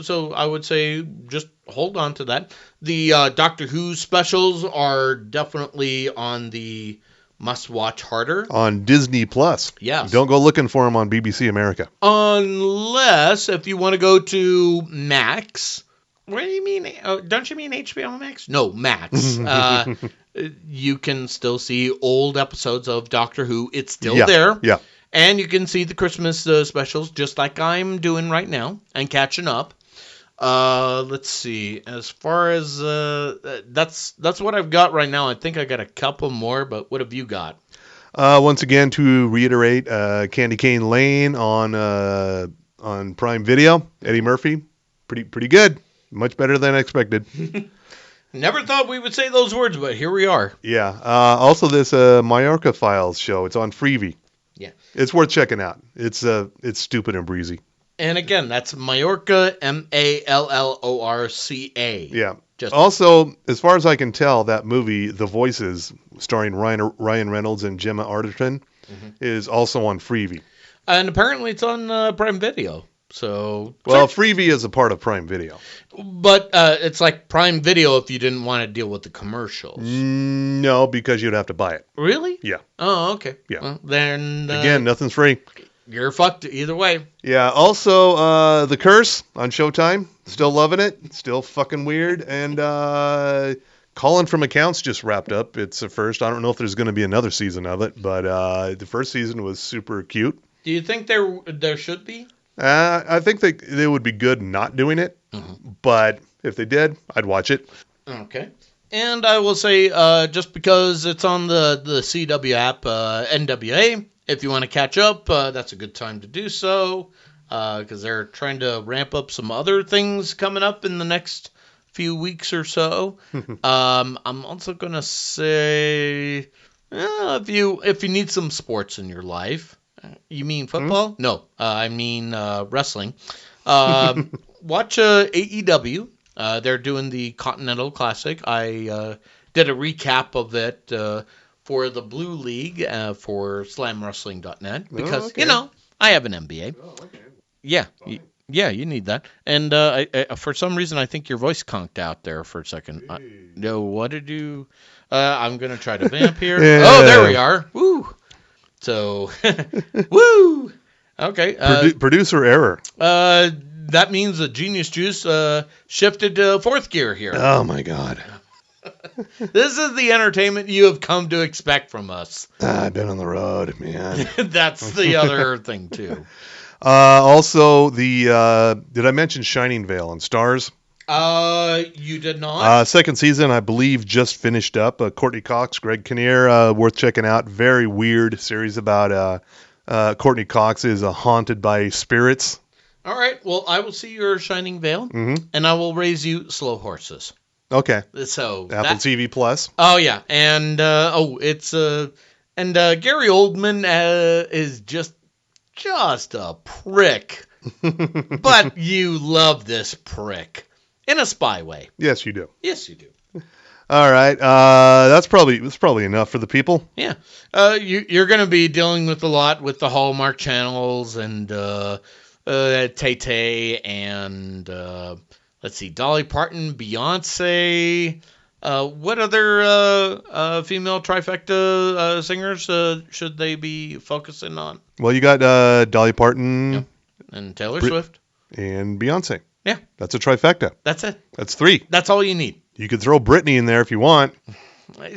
So I would say just hold on to that. The Doctor Who specials are definitely on the must-watch harder. On Disney Plus. Yes. Don't go looking for them on BBC America. Unless if you want to go to Max. What do you mean? Don't you mean HBO Max? No, Max. You can still see old episodes of Doctor Who. It's still there. Yeah. And you can see the Christmas specials just like I'm doing right now and catching up. Let's see. As far as that's what I've got right now. I think I got a couple more, but what have you got? Once again, to reiterate, Candy Cane Lane on Prime Video. Eddie Murphy, pretty good. Much better than I expected. Never thought we would say those words, but here we are. Yeah. Also, this Mallorca Files show. It's on Freevee. Yeah. It's worth checking out. It's stupid and breezy. And again, that's Mallorca, Mallorca. Yeah. Also, as far as I can tell, that movie, The Voices, starring Ryan Reynolds and Gemma Arterton, is also on Freevee. And apparently it's on Prime Video. So Freevee is a part of Prime Video. But it's like Prime Video if you didn't want to deal with the commercials. No, because you'd have to buy it. Really? Yeah. Oh, okay. Yeah. Well, then again, nothing's free. You're fucked either way. Yeah. Also, The Curse on Showtime. Still loving it. Still fucking weird. And Calling from Accounts just wrapped up. It's the first. I don't know if there's going to be another season of it, but the first season was super cute. Do you think there should be? I think they would be good not doing it, but if they did, I'd watch it. Okay. And I will say, just because it's on the CW app, NWA, if you want to catch up, that's a good time to do so, because they're trying to ramp up some other things coming up in the next few weeks or so. I'm also going to say, if you need some sports in your life, you mean football? No, I mean wrestling. Watch AEW. They're doing the Continental Classic. I did a recap of it for the Blue League for SlamWrestling.net because, I have an MBA. Oh, okay. Yeah. Yeah, you need that. And I, for some reason, I think your voice conked out there for a second. No, what did you... I'm going to try to vamp here. Yeah. Oh, there we are. Woo! So, woo! Okay. Producer error. That means the Genius Juice shifted to fourth gear here. Oh, my God. This is the entertainment you have come to expect from us. I've been on the road, man. That's the other thing, too. Also, did I mention Shining Vale on Stars? You did not. Second season, I believe, just finished up. Courtney Cox, Greg Kinnear, worth checking out. Very weird series about Courtney Cox is haunted by spirits. All right. Well, I will see your Shining Vale, and I will raise you Slow Horses. Okay. So Apple TV Plus. Oh yeah, and it's Gary Oldman is just a prick, but you love this prick. In a spy way. Yes, you do. Yes, you do. All right. That's probably enough for the people. Yeah. You're going to be dealing with a lot with the Hallmark channels and Tay Tay and let's see, Dolly Parton, Beyonce. What other female trifecta singers should they be focusing on? Well, you got Dolly Parton. Yep. And Taylor Swift. And Beyonce. Yeah. That's a trifecta. That's it. That's 3. That's all you need. You could throw Britney in there if you want.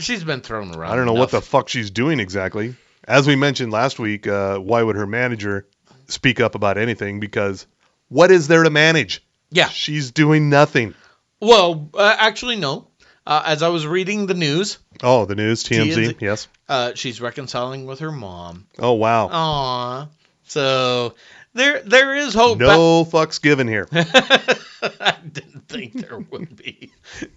She's been thrown around. I don't know enough. what the fuck she's doing exactly. As we mentioned last week, why would her manager speak up about anything? Because what is there to manage? Yeah. She's doing nothing. Well, actually, no. As I was reading the news. Oh, the news, TMZ, yes. She's reconciling with her mom. Oh, wow. Aw. So there is hope. No fucks given here. I didn't think there would be,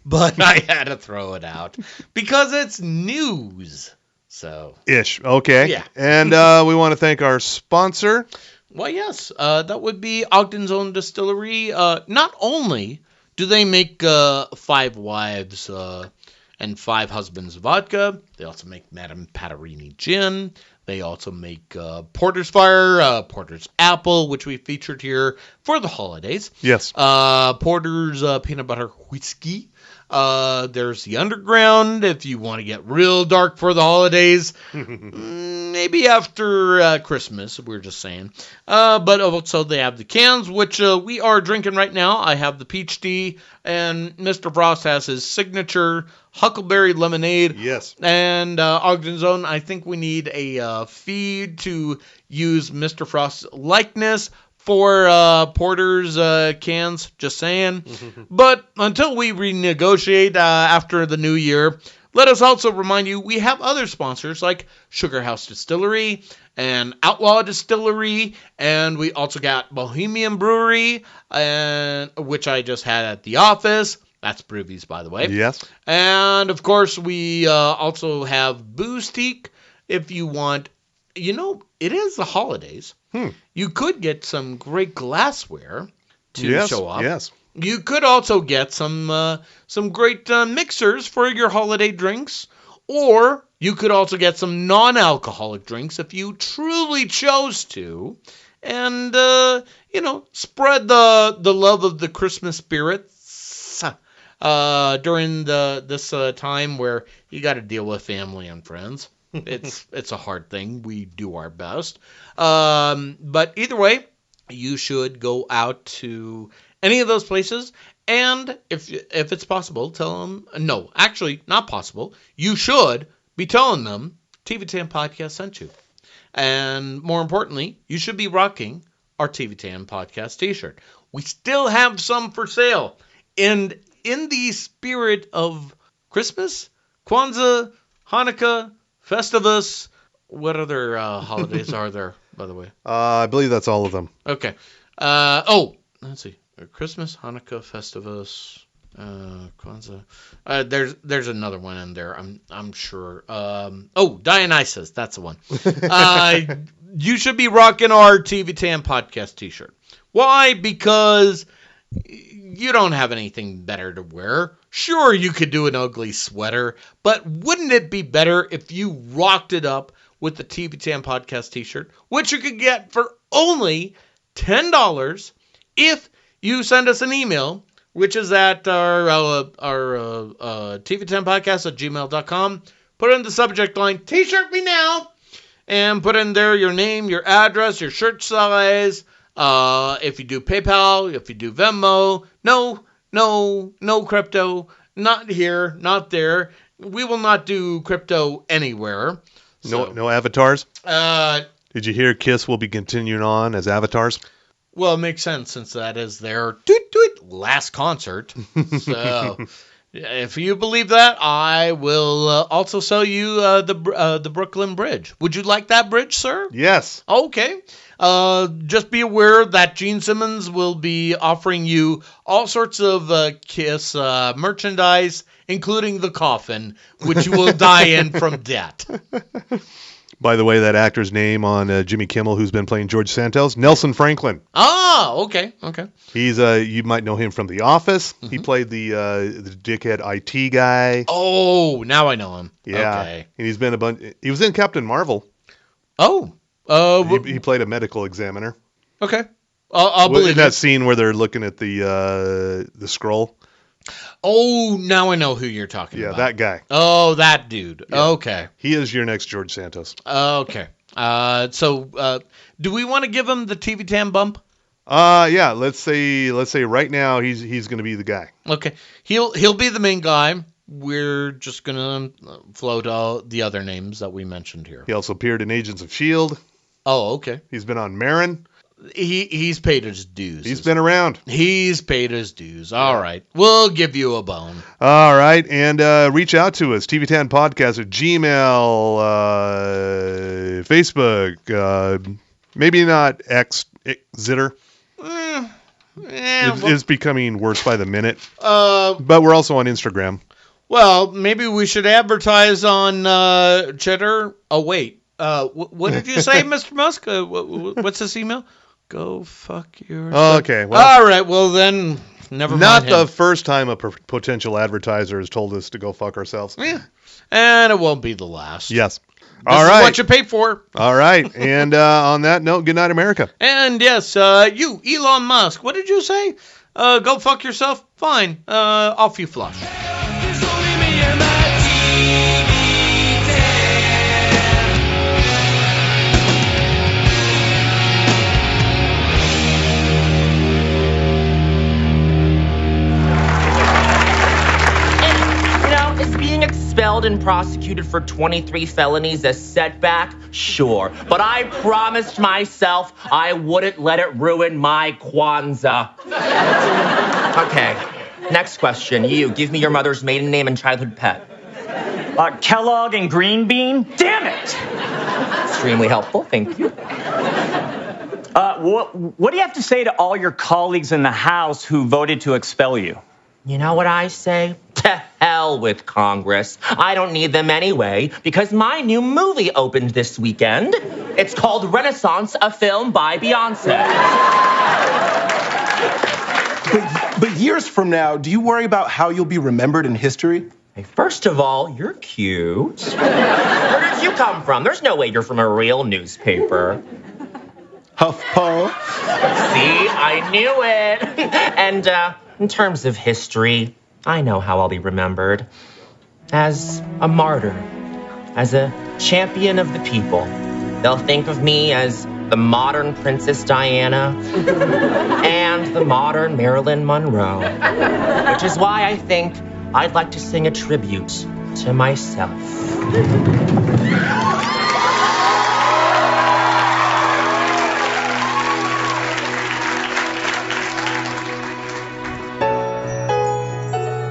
but I had to throw it out because it's news. So Ish. Okay. Yeah. And we want to thank our sponsor. Well, yes, that would be Ogden's Own Distillery. Not only do they make 5 Wives and 5 Husbands vodka, they also make Madame Patarini gin. They also make Porter's Fire, Porter's Apple, which we featured here for the holidays. Yes. Porter's Peanut Butter Whiskey. There's the Underground, if you want to get real dark for the holidays. Maybe after Christmas, we're just saying. But also they have the cans, which we are drinking right now. I have the Peach Tea, and Mr. Frost has his signature Huckleberry Lemonade. Yes. And Ogden's Own, I think we need a feed to use Mr. Frost's likeness for Porter's cans, just saying. But until we renegotiate after the new year, let us also remind you we have other sponsors like Sugar House Distillery and Outlaw Distillery, and we also got Bohemian Brewery, which I just had at the office. That's Brewvies, by the way. Yes. And, of course, we also have Boostique if you want. You know, it is the holidays. You could get some great glassware to show up. Yes. You could also get some great mixers for your holiday drinks, or you could also get some non-alcoholic drinks if you truly chose to, and spread the love of the Christmas spirit during this time where you got to deal with family and friends. It's a hard thing. We do our best. But either way, you should go out to any of those places. And if it's possible, tell them, no, actually not possible. You should be telling them TV Tan Podcast sent you. And more importantly, you should be rocking our TV Tan Podcast t-shirt. We still have some for sale. And in the spirit of Christmas, Kwanzaa, Hanukkah, Festivus. What other holidays are there, by the way? I believe that's all of them. Okay. Let's see. Christmas, Hanukkah, Festivus, Kwanzaa. There's another one in there. I'm sure. Dionysus. That's the one. You should be rocking our TV Tan Podcast t-shirt. Why? Because you don't have anything better to wear. Sure, you could do an ugly sweater, but wouldn't it be better if you rocked it up with the TV Tan Podcast t-shirt, which you could get for only $10 if you send us an email, which is at our tvtanpodcast@gmail.com. Put in the subject line, T-shirt me now, and put in there your name, your address, your shirt size. If you do PayPal, if you do Venmo, no crypto, not here, not there. We will not do crypto anywhere. So, No avatars? Did Did you hear Kiss will be continuing on as avatars? Well, it makes sense since that is their last concert. So if you believe that, I will also sell you the Brooklyn Bridge. Would you like that bridge, sir? Yes. Okay. Just be aware that Gene Simmons will be offering you all sorts of Kiss merchandise, including the coffin, which you will die in from debt. By the way, that actor's name on Jimmy Kimmel, who's been playing George Santos, Nelson Franklin. Ah, okay. He's you might know him from The Office. Mm-hmm. He played the dickhead IT guy. Oh, now I know him. Yeah, Okay. and he's been a bunch. He was in Captain Marvel. Oh. He played a medical examiner. Okay. I'll believe that it. scene where they're looking at the scroll. Oh, now I know who you're talking Yeah, about. that guy. Oh, that dude. Yeah. Okay. He is your next George Santos. Okay. So, do we want to give him the TV Tam bump? Yeah. Let's say right now he's going to be the guy. Okay. He'll be the main guy. We're just gonna float all the other names that we mentioned here. He also appeared in Agents of S.H.I.E.L.D. Oh, okay. He's been on Marin. He's paid his dues. He's been around. He's paid his dues. All right. We'll give you a bone. All right. And reach out to us, TV10 Podcast at Gmail, Facebook, maybe not X, Zitter. It's becoming worse by the minute. But we're also on Instagram. Well, maybe we should advertise on Cheddar. Oh, wait. What did you say, Mr. Musk? What's this email? Go fuck yourself. Oh, okay. Well, all right. Well, then, never mind. Not the first time a potential advertiser has told us to go fuck ourselves. Yeah. And it won't be the last. Yes. This is what you pay for. All right. And on that note, good night, America. And yes, you, Elon Musk, what did you say? Go fuck yourself? Fine. Off you flush. Expelled and prosecuted for 23 felonies a setback? Sure. But I promised myself I wouldn't let it ruin my Kwanzaa. Okay. Next question. You, give me your mother's maiden name and childhood pet. Kellogg and Green Bean? Damn it! Extremely helpful. Thank you. What do you have to say to all your colleagues in the House who voted to expel you? You know what I say? To hell with Congress. I don't need them anyway, because my new movie opened this weekend. It's called Renaissance, a film by Beyonce. But years from now, do you worry about how you'll be remembered in history? Hey, first of all, you're cute. Where did you come from? There's no way you're from a real newspaper. HuffPo. See, I knew it. And, in terms of history, I know how I'll be remembered. As a martyr, as a champion of the people. They'll think of me as the modern Princess Diana and the modern Marilyn Monroe. Which is why I think I'd like to sing a tribute to myself.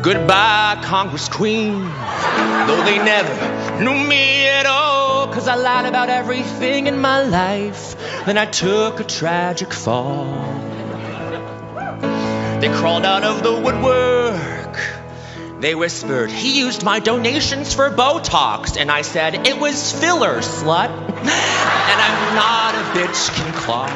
Goodbye, Congress Queen, though they never knew me at all, 'cause I lied about everything in my life, then I took a tragic fall. They crawled out of the woodwork, they whispered, he used my donations for Botox, and I said, it was filler, slut, and I'm not a bitch can clock.